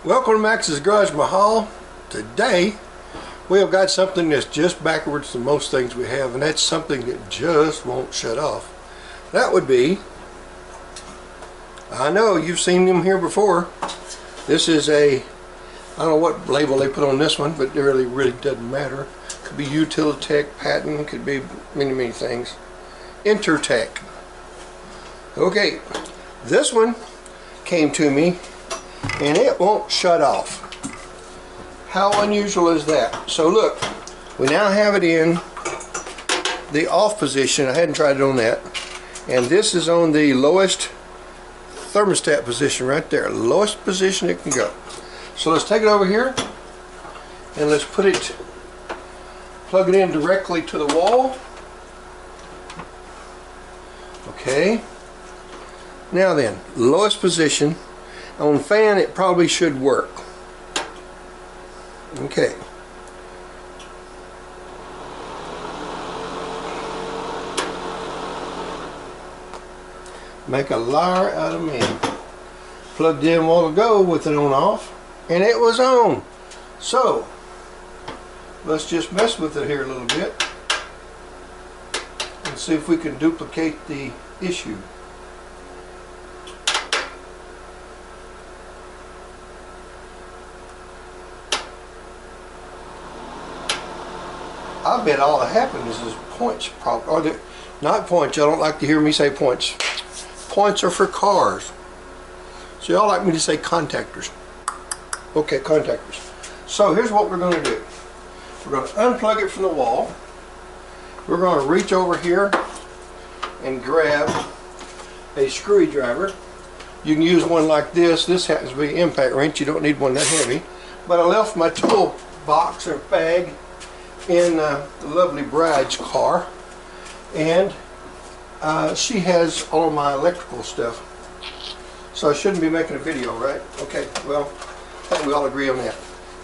Welcome to Max's Garage Mahal. Today we have got something that's just backwards to most things we have, and that's something that just won't shut off. That would be, I know you've seen them here before. This is a, I don't know what label they put on this one, but it really doesn't matter. Could be Utilitech, patent, could be many things. Intertech. Okay, this one came to me and it won't shut off. How unusual is that? So look, we now have it in the off position. I hadn't tried it on that. And this is on the lowest thermostat position right there. Lowest position it can go. So let's take it over here and let's plug it in directly to the wall. Okay. Now then, lowest position. On fan it probably should work. Okay. Make a liar out of me. Plugged in a while ago with it on off, and it was on. So let's just mess with it here a little bit and see if we can duplicate the issue. I bet all that happens is points, or not points. Y'all don't like to hear me say points. Points are for cars. So y'all like me to say contactors. Okay, contactors. So here's what we're going to do. We're going to unplug it from the wall. We're going to reach over here and grab a screwdriver. You can use one like this. This happens to be an impact wrench. You don't need one that heavy. But I left my tool box or bag in the lovely bride's car, and she has all of my electrical stuff, so I shouldn't be making a video, right? Okay, well, I think we all agree on that.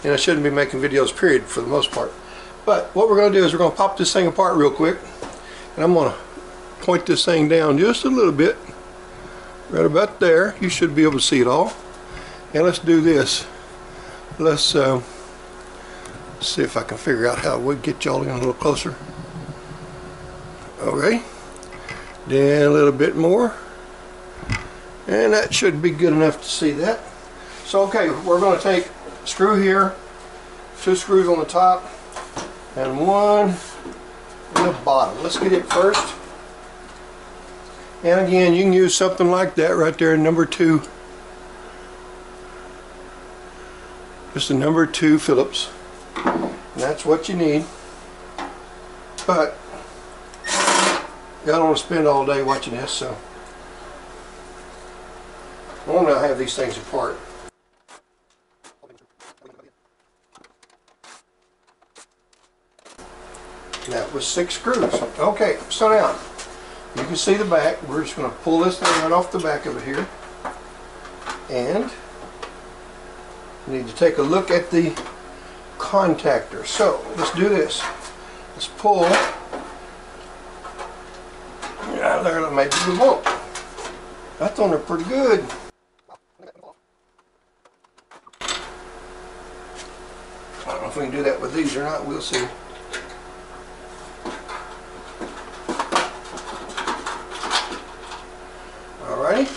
And I shouldn't be making videos, period, for the most part. But what we're going to do is we're going to pop this thing apart real quick, and I'm going to point this thing down just a little bit, right about there. You should be able to see it all. And let's do this. Let's see if I can figure out how we get y'all in a little closer. Okay, then a little bit more, and that should be good enough to see that. So okay, we're going to take a screw here, 2 screws on the top and 1 in the bottom. Let's get it first, and again you can use something like that right there, number 2, just a number 2 Phillips. And that's what you need. But I don't want to spend all day watching this, so I want to have these things apart. That was 6 screws. Okay, so now you can see the back. We're just going to pull this thing right off the back of it here, and we need to take a look at the contactor. So let's do this. Let's pull. Yeah, there, maybe we won't. That's on there pretty good. I don't know if we can do that with these or not. We'll see. Alrighty.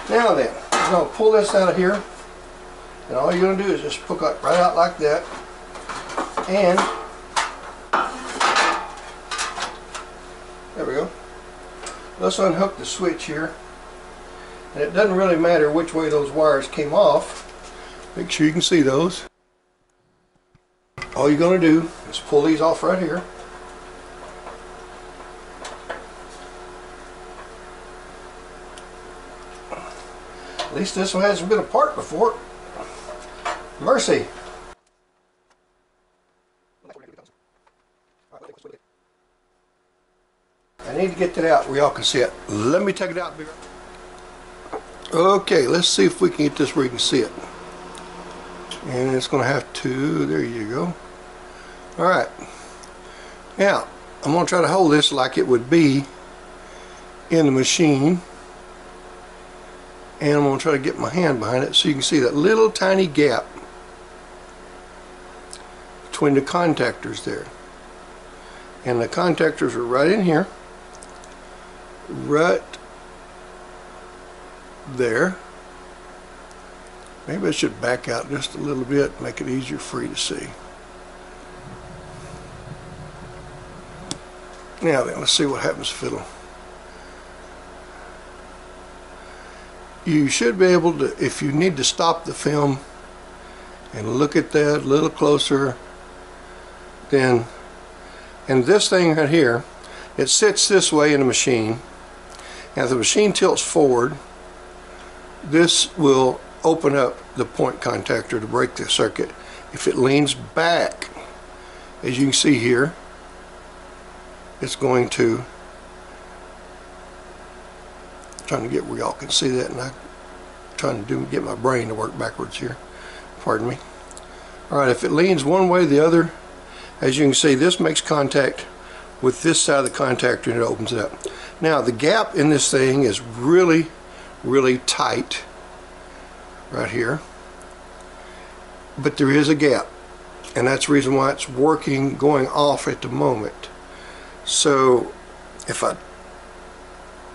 Now then, I'm going to pull this out of here. And all you're going to do is just poke it right out like that, and there we go. Let's unhook the switch here, and it doesn't really matter which way those wires came off. Make sure you can see those. All you're going to do is pull these off right here. At least this one hasn't been apart before. Mercy. I need to get that out where y'all can see it. Let me take it out bigger. Okay, let's see if we can get this where you can see it. And it's going to have to, there you go. Alright. Now, I'm going to try to hold this like it would be in the machine. And I'm going to try to get my hand behind it so you can see that little tiny gap between the contactors there. And the contactors are right in here, right there. Maybe I should back out just a little bit, make it easier for you to see. Now then, let's see what happens if it'll. You should be able to, if you need to stop the film and look at that a little closer, then, and this thing right here, it sits this way in the machine. Now if the machine tilts forward, this will open up the point contactor to break the circuit. If it leans back, as you can see here, it's going to, trying to get where y'all can see that, and I'm trying to get my brain to work backwards here. Pardon me. Alright, if it leans one way or the other, as you can see, this makes contact with this side of the contactor and it opens it up. Now the gap in this thing is really, really tight right here, but there is a gap, and that's the reason why it's working, going off at the moment. So if I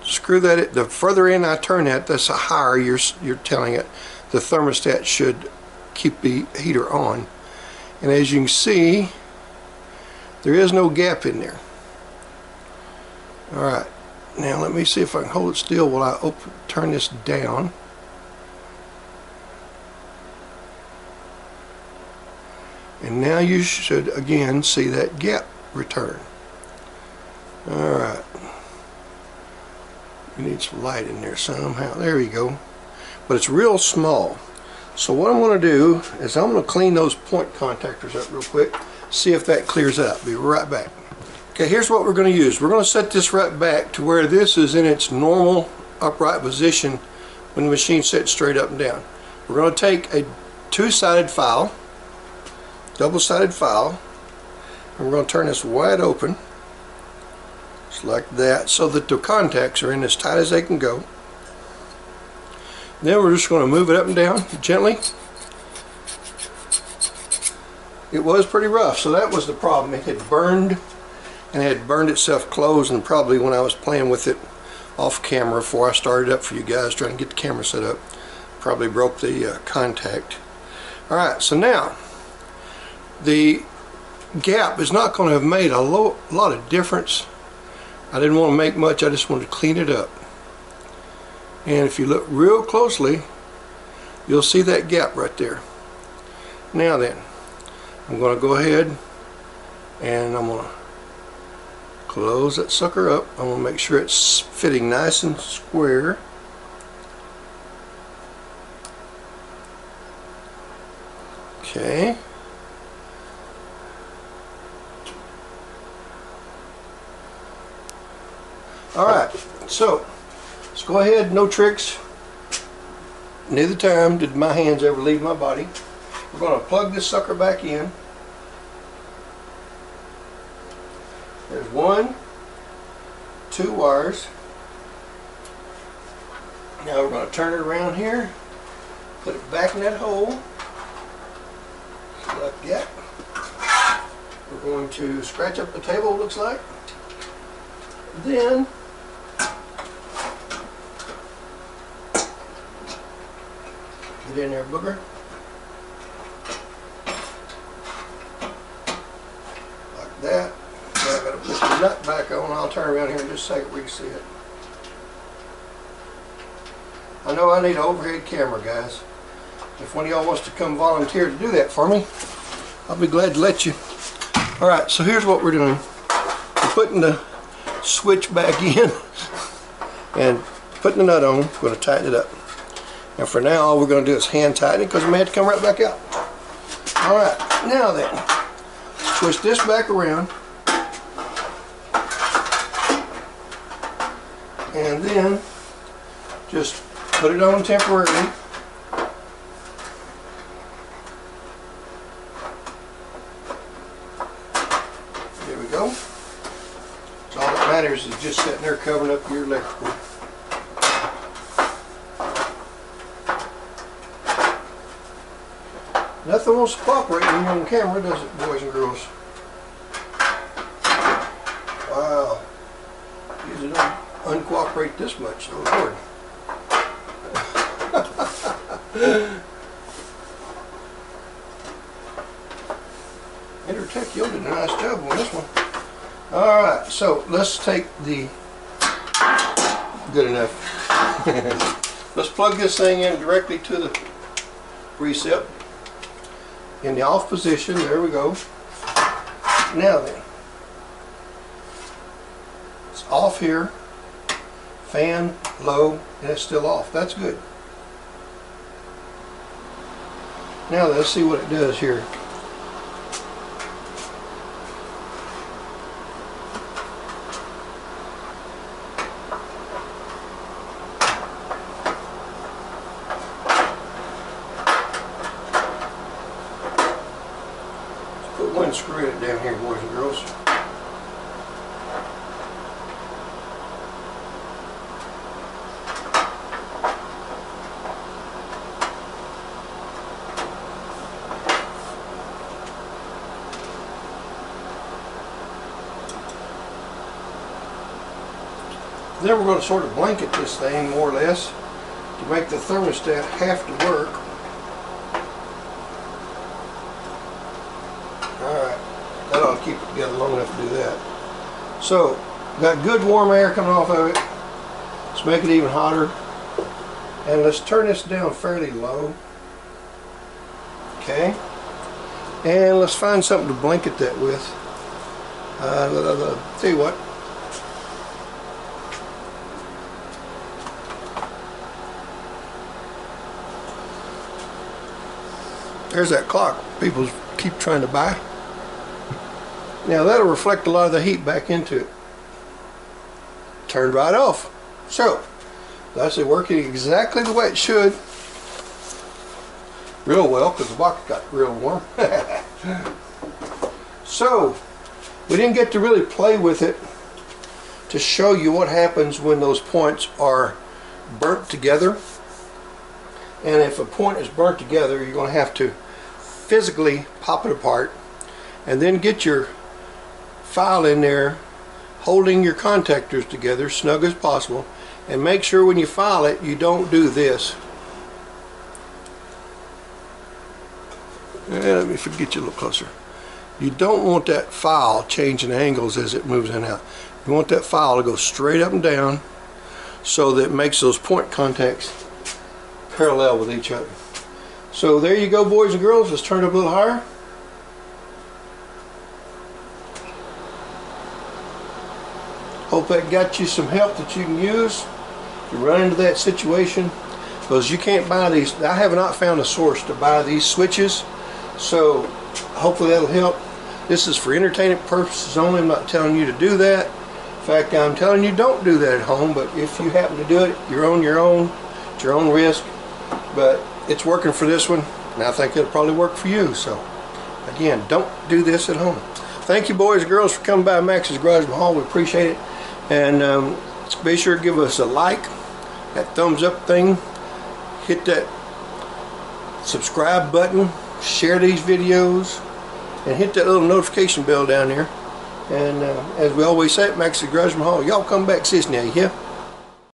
screw that, the further in I turn that, that's the higher you're telling it the thermostat should keep the heater on. And as you can see, there is no gap in there. Alright, now let me see if I can hold it still while I turn this down. And now you should again see that gap return. Alright. You need some light in there somehow. There you go. But it's real small. So what I'm going to do is I'm going to clean those point contactors up real quick. See if that clears up. Be right back. Okay, here's what we're going to use. We're going to set this right back to where this is in its normal upright position when the machine sits straight up and down. We're going to take a two-sided file, double-sided file, and we're going to turn this wide open, just like that, so that the contacts are in as tight as they can go. Then we're just going to move it up and down gently. It was pretty rough, so that was the problem. It had burned, and it had burned itself closed, and probably when I was playing with it off camera before I started up for you guys, trying to get the camera set up, probably broke the contact. Alright, so now the gap is not going to have made a lot of difference. I didn't want to make much, I just wanted to clean it up. And if you look real closely, you'll see that gap right there. Now then, I'm going to go ahead and I'm going to close that sucker up. I'm going to make sure it's fitting nice and square. Okay. Alright, so let's go ahead, no tricks. Neither time did my hands ever leave my body. We're going to plug this sucker back in. There's 1, 2 wires. Now we're going to turn it around here, put it back in that hole, like that. We're going to scratch up the table, looks like. Then get in there, booger. Like that. Now I've got to put the nut back on. I'll turn around here in just a second where you can see it. I know I need an overhead camera, guys. If one of y'all wants to come volunteer to do that for me, I'll be glad to let you. Alright, so here's what we're doing. We're putting the switch back in and putting the nut on. We're going to tighten it up. And for now, all we're going to do is hand tighten it because we may have to come right back out. Alright, now then, twist this back around. And then just put it on temporarily. There we go. So all that matters is just sitting there covering up your electrical. Nothing wants to cooperate when you're on camera, does it, boys and girls? Wow. Usually don't uncooperate this much, oh Lord. Intertech, you did a nice job on this one. Alright, so let's take the... Good enough. Let's plug this thing in directly to the recip. In the off position, there we go. Now then, it's off here, fan, low, and it's still off. That's good. Now let's see what it does here. Put one screw in it down here, boys and girls. Then we're going to sort of blanket this thing more or less to make the thermostat have to work. Alright, that ought to keep it together long enough to do that. So, got good warm air coming off of it. Let's make it even hotter. And let's turn this down fairly low. Okay. And let's find something to blanket that with. Tell you what. There's that clock people keep trying to buy. Now that'll reflect a lot of the heat back into it. Turned right off. So that's it, working exactly the way it should. Real well, because the box got real warm. So we didn't get to really play with it to show you what happens when those points are burnt together. And if a point is burnt together, you're going to have to physically pop it apart and then get your file in there holding your contactors together snug as possible, and make sure when you file it you don't do this. Let me get you a little closer. You don't want that file changing angles as it moves in and out. You want that file to go straight up and down so that it makes those point contacts parallel with each other. So there you go, boys and girls. Let's turn it up a little higher. Hope that got you some help that you can use if you run into that situation, because you can't buy these. I have not found a source to buy these switches, so hopefully that'll help. This is for entertainment purposes only. I'm not telling you to do that. In fact, I'm telling you don't do that at home, but if you happen to do it, you're on your own, at your own risk. But it's working for this one, and I think it'll probably work for you. So again, don't do this at home. Thank you, boys and girls, for coming by Max's Garage Mahal. We appreciate it. And be sure to give us a like, that thumbs up thing, hit that subscribe button, share these videos, and hit that little notification bell down there. And as we always say at Max's Garage Mahal, y'all come back, sis, now, yeah?